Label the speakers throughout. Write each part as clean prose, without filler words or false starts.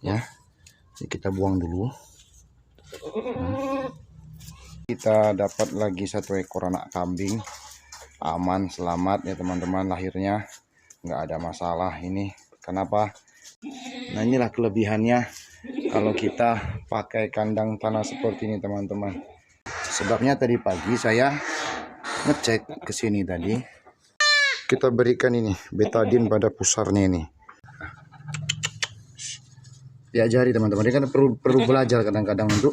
Speaker 1: ya. Jadi kita buang dulu. Kita dapat lagi satu ekor anak kambing, aman, selamat ya teman-teman, lahirnya nggak ada masalah. Ini kenapa? Nah, inilah kelebihannya kalau kita pakai kandang tanah seperti ini teman-teman. Sebabnya tadi pagi saya ngecek ke sini tadi, kita berikan ini betadin pada pusarnya ini. Diajari teman-teman, dia kan perlu belajar kadang-kadang. Untuk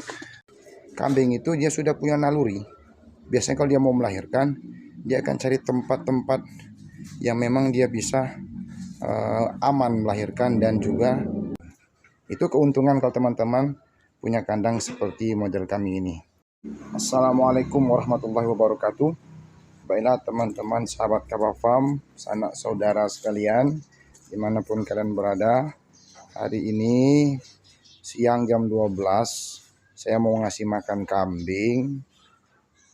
Speaker 1: kambing itu dia sudah punya naluri. Biasanya kalau dia mau melahirkan, dia akan cari tempat-tempat yang memang dia bisa aman melahirkan, dan juga itu keuntungan kalau teman-teman punya kandang seperti model kami ini. Assalamualaikum warahmatullahi wabarakatuh. Baiklah teman-teman sahabat Kabah Farm, sanak saudara sekalian, dimanapun kalian berada. Hari ini siang jam 12 saya mau ngasih makan kambing,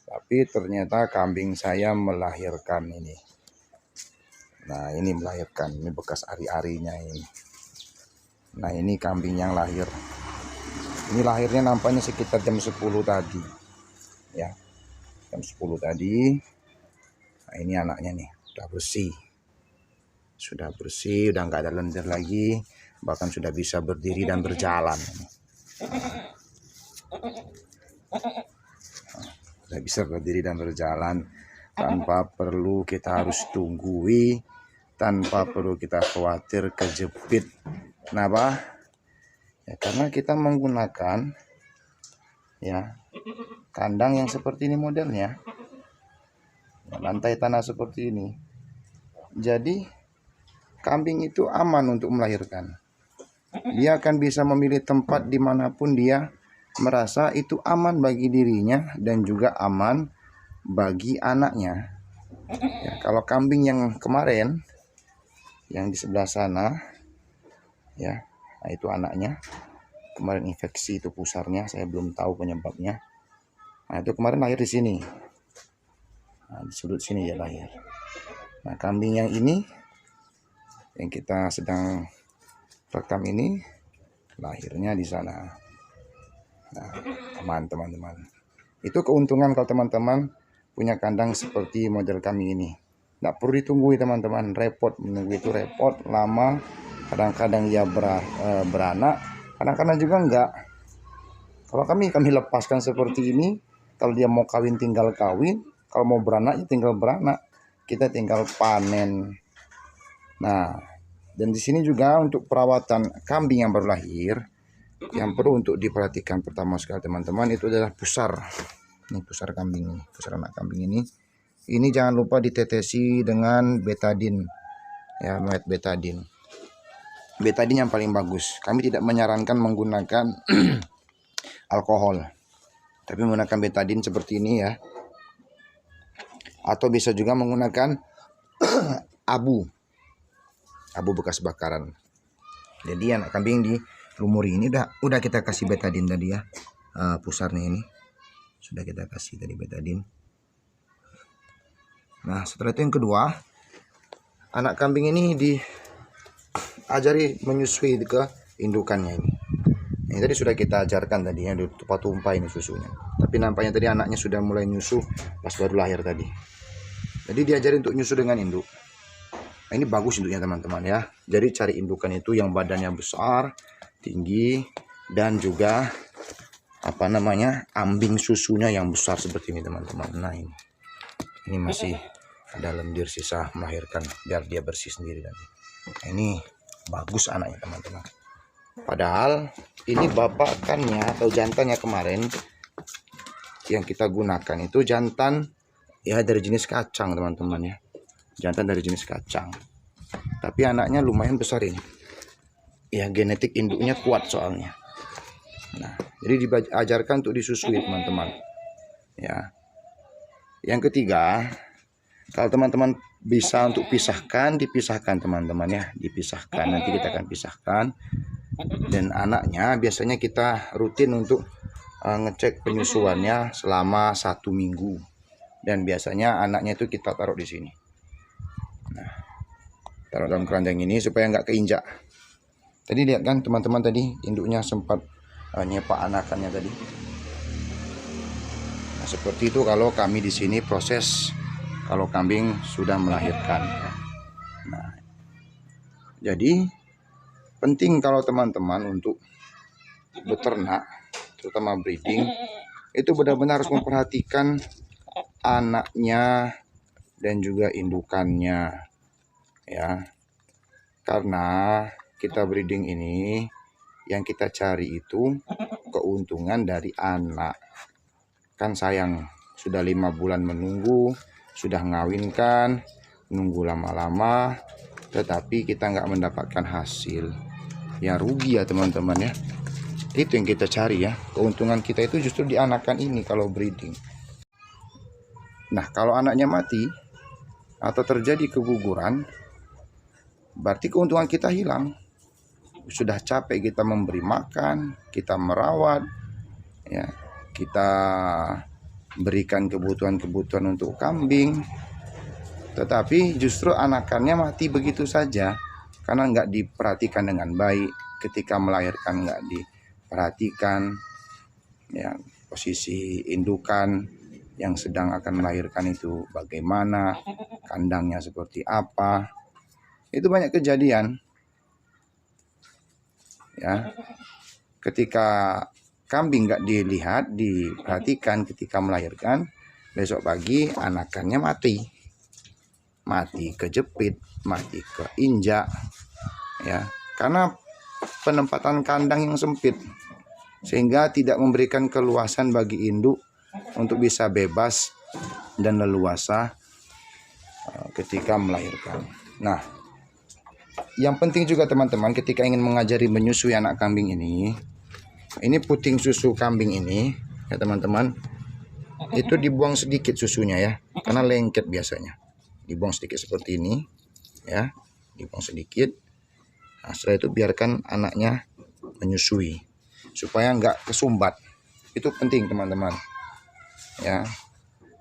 Speaker 1: tapi ternyata kambing saya melahirkan ini. Nah, ini melahirkan, ini bekas ari-arinya ini. Nah, ini kambing yang lahir. Ini lahirnya nampaknya sekitar jam 10 tadi. Ya, jam 10 tadi. Nah, ini anaknya nih, udah bersih. Sudah bersih, udah nggak ada lendir lagi. Bahkan sudah bisa berdiri dan berjalan. Sudah bisa berdiri dan berjalan tanpa perlu kita harus tunggui, tanpa perlu kita khawatir kejepit. Kenapa? Ya, karena kita menggunakan ya kandang yang seperti ini modelnya, lantai tanah seperti ini. Jadi kambing itu aman untuk melahirkan. Dia akan bisa memilih tempat dimanapun dia merasa itu aman bagi dirinya dan juga aman bagi anaknya. Ya, kalau kambing yang kemarin yang di sebelah sana, ya, nah itu anaknya. Kemarin infeksi itu pusarnya, saya belum tahu penyebabnya. Nah, itu kemarin lahir di sini. Nah, di sudut sini ya lahir. Nah, kambing yang ini yang kita sedang rekam ini lahirnya di sana. Nah, aman teman-teman. Itu keuntungan kalau teman-teman punya kandang seperti model kami ini. Nggak perlu ditunggu teman-teman, repot menunggu itu, repot lama. Kadang-kadang ya beranak, kadang-kadang juga enggak. Kalau kami lepaskan seperti ini, kalau dia mau kawin tinggal kawin, kalau mau beranak ya tinggal beranak. Kita tinggal panen. Nah, dan di sini juga untuk perawatan kambing yang baru lahir, yang perlu untuk diperhatikan pertama sekali teman-teman itu adalah pusar. Ini pusar kambing ini, pusar anak kambing ini. Ini jangan lupa ditetesi dengan betadin, ya, betadin. Betadin yang paling bagus. Kami tidak menyarankan menggunakan alkohol, tapi menggunakan betadin seperti ini ya. Atau bisa juga menggunakan abu bekas bakaran. Jadi anak kambing di lumuri ini udah kita kasih betadin tadi ya, pusarnya ini sudah kita kasih tadi betadin. Nah, setelah itu yang kedua, anak kambing ini diajari menyusui ke indukannya ini. Ini tadi sudah kita ajarkan tadi ya, tumpah-tumpah ini susunya. Tapi nampaknya tadi anaknya sudah mulai nyusu pas baru lahir tadi. Jadi diajari untuk nyusu dengan induk. Nah, ini bagus induknya teman-teman ya. Jadi cari indukan itu yang badannya besar, tinggi, dan juga ambing susunya yang besar seperti ini teman-teman. Nah, ini masih ada lendir sisa melahirkan biar dia bersih sendiri tadi. Nah, ini bagus anaknya teman-teman. Padahal ini bapakannya atau jantannya kemarin yang kita gunakan itu jantan ya dari jenis kacang teman-teman ya. Jantan dari jenis kacang. Tapi anaknya lumayan besar ini. Ya, genetik induknya kuat soalnya. Nah, jadi diajarkan untuk disusui teman-teman. Ya. Yang ketiga, kalau teman-teman bisa untuk dipisahkan teman-teman ya, dipisahkan. Nanti kita akan pisahkan. Dan anaknya biasanya kita rutin untuk ngecek penyusuannya selama 1 minggu. Dan biasanya anaknya itu kita taruh di sini. Nah, taruh dalam keranjang ini supaya nggak keinjak. Tadi lihat kan teman-teman, tadi induknya sempat nyepak anakannya tadi. Nah, seperti itu kalau kami di sini proses kalau kambing sudah melahirkan. Nah, jadi penting kalau teman-teman untuk beternak, terutama breeding, itu benar-benar harus memperhatikan anaknya dan juga indukannya, ya. Karena kita breeding ini yang kita cari itu keuntungan dari anak. Kan sayang, sudah 5 bulan menunggu, sudah ngawinkan, nunggu lama-lama, tetapi kita nggak mendapatkan hasil. Ya rugi ya teman-teman ya. Itu yang kita cari ya. Keuntungan kita itu justru di anakan ini kalau breeding. Nah, kalau anaknya mati atau terjadi keguguran, berarti keuntungan kita hilang. Sudah capek kita memberi makan, kita merawat, ya, kita berikan kebutuhan-kebutuhan untuk kambing, tetapi justru anakannya mati begitu saja karena nggak diperhatikan dengan baik. Ketika melahirkan nggak diperhatikan, ya, posisi indukan yang sedang akan melahirkan itu bagaimana, kandangnya seperti apa, itu banyak kejadian, ya. Ketika kambing nggak dilihat, diperhatikan ketika melahirkan, besok pagi anakannya mati kejepit, mati keinjak, ya, karena penempatan kandang yang sempit sehingga tidak memberikan keluasan bagi induk untuk bisa bebas dan leluasa ketika melahirkan. Nah, yang penting juga teman-teman, ketika ingin mengajari menyusui anak kambing ini puting susu kambing ini ya teman-teman, itu dibuang sedikit susunya ya, karena lengket biasanya. Dibuang sedikit seperti ini ya, dibuang sedikit. Nah, setelah itu biarkan anaknya menyusui supaya nggak kesumbat. Itu penting teman-teman ya,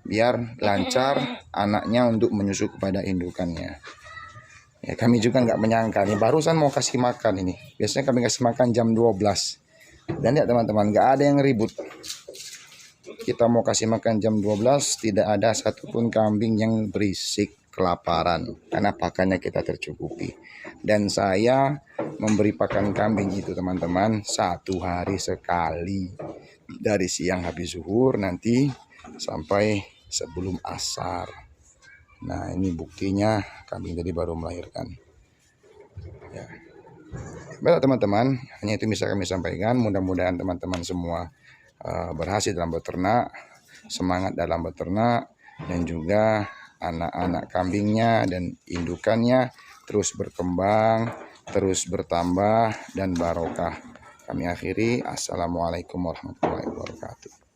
Speaker 1: biar lancar anaknya untuk menyusu kepada indukannya. Ya, kami juga nggak menyangka nih, barusan mau kasih makan ini. Biasanya kami kasih makan jam 12. Dan ya teman-teman, nggak ada yang ribut. Kita mau kasih makan jam 12, tidak ada satupun kambing yang berisik kelaparan karena pakannya kita tercukupi. Dan saya memberi pakan kambing itu teman-teman 1 hari sekali, dari siang habis zuhur nanti sampai sebelum asar. Nah, ini buktinya kambing tadi baru melahirkan ya. Baik teman-teman, hanya itu bisa kami sampaikan. Mudah-mudahan teman-teman semua berhasil dalam beternak, semangat dalam beternak, dan juga anak-anak kambingnya dan indukannya terus berkembang, terus bertambah dan barokah. Kami akhiri, assalamualaikum warahmatullahi wabarakatuh.